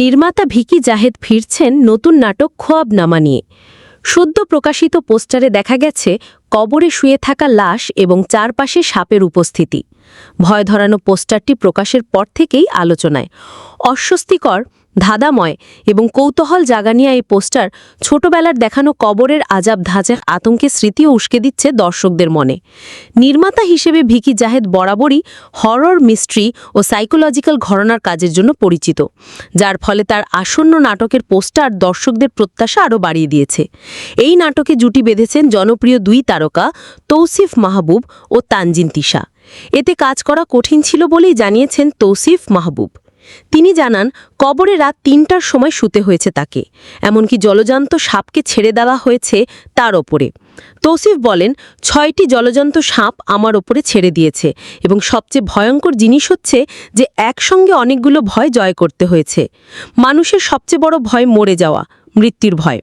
নির্মাতা ভিকি জাহেদ ফিরছেন নতুন নাটক খোয়াবনামা নিয়ে। সদ্য প্রকাশিত পোস্টারে দেখা গেছে কবরে শুয়ে থাকা লাশ এবং চারপাশে সাপের উপস্থিতি। ভয় ধরানো পোস্টারটি প্রকাশের পর থেকেই আলোচনায়। অস্বস্তিকর, ধাঁধাময় এবং কৌতূহল জাগানিয়া এই পোস্টার ছোটবেলার দেখানো কবরের আজাব ধাঁচের আতঙ্কের স্মৃতিও উস্কে দিচ্ছে দর্শকদের মনে। নির্মাতা হিসেবে ভিকি জাহেদ বরাবরই হরর, মিস্ট্রি ও সাইকোলজিক্যাল ঘটনার কাজের জন্য পরিচিত, যার ফলে তার আসন্ন নাটকের পোস্টার দর্শকদের প্রত্যাশা আরও বাড়িয়ে দিয়েছে। এই নাটকে জুটি বেঁধেছেন জনপ্রিয় দুই তারকা তৌসিফ মাহবুব ও তানজিন তিশা। এতে কাজ করা কঠিন ছিল বলেই জানিয়েছেন তৌসিফ মাহবুব। তিনি জানান, কবরে রাত ৩টার সময় শুতে হয়েছে তাকে, এমনকি জলজান্ত সাপকে ছেড়ে দেওয়া হয়েছে তার ওপরে। তৌসিফ বলেন, ৬টি জলজান্ত সাপ আমার ওপরে ছেড়ে দিয়েছে এবং সবচেয়ে ভয়ঙ্কর জিনিস হচ্ছে যে একসঙ্গে অনেকগুলো ভয় জয় করতে হয়েছে। মানুষের সবচেয়ে বড় ভয় মরে যাওয়া, মৃত্যুর ভয়।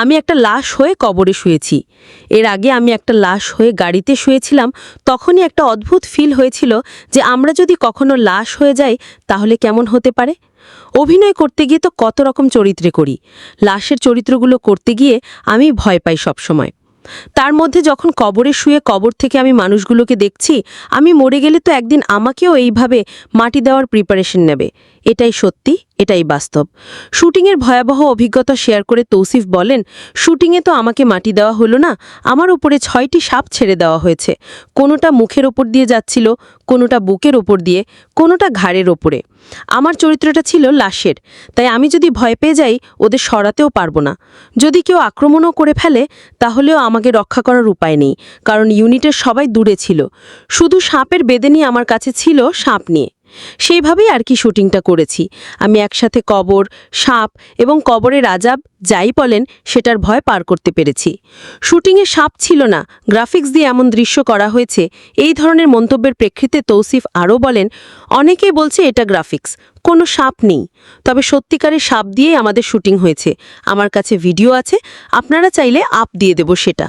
আমি একটা লাশ হয়ে কবরে শুয়েছি। এর আগে আমি একটা লাশ হয়ে গাড়িতে শুয়েছিলাম। তখনই একটা অদ্ভুত ফিল হয়েছিল যে আমরা যদি কখনো লাশ হয়ে যাই তাহলে কেমন হতে পারে। অভিনয় করতে গিয়ে তো কত রকম চরিত্রে করি, লাশের চরিত্রগুলো করতে গিয়ে আমি ভয় পাই সবসময়। তার মধ্যে যখন কবরে শুয়ে কবর থেকে আমি মানুষগুলোকে দেখছি, আমি মরে গেলে তো একদিন আমাকেও এইভাবে মাটি দেওয়ার প্রিপারেশন নেবে। এটাই সত্যি, এটাই বাস্তব। শুটিংয়ের ভয়াবহ অভিজ্ঞতা শেয়ার করে তৌসিফ বলেন, শুটিংয়ে তো আমাকে মাটি দেওয়া হলো না, আমার উপরে ৬টি সাপ ছেড়ে দেওয়া হয়েছে। কোনোটা মুখের ওপর দিয়ে যাচ্ছিল, কোনোটা বুকের ওপর দিয়ে, কোনোটা ঘাড়ের ওপরে। আমার চরিত্রটা ছিল লাশের, তাই আমি যদি ভয় পেয়ে যাই ওদের সরাতেও পারবো না। যদি কেউ আক্রমণও করে ফেলে তাহলেও আমাকে রক্ষা করার উপায় নেই, কারণ ইউনিটের সবাই দূরে ছিল। শুধু সাপের বেদেনি আমার কাছে ছিল সাপ নিয়ে। সেইভাবেই আর কি শুটিংটা করেছি। আমি একসাথে কবর, সাপ এবং কবরের আজাব যাই বলেন সেটার ভয় পার করতে পেরেছি। শুটিংয়ে সাপ ছিল না, গ্রাফিক্স দিয়ে এমন দৃশ্য করা হয়েছে। এই ধরনের মন্তব্যের প্রেক্ষিতে তৌসিফ আরও বলেন, অনেকেই বলছে এটা গ্রাফিক্স, কোনো সাপ নেই। তবে সত্যিকারের সাপ দিয়েই আমাদের শুটিং হয়েছে। আমার কাছে ভিডিও আছে, আপনারা চাইলে আপ দিয়ে দেব সেটা।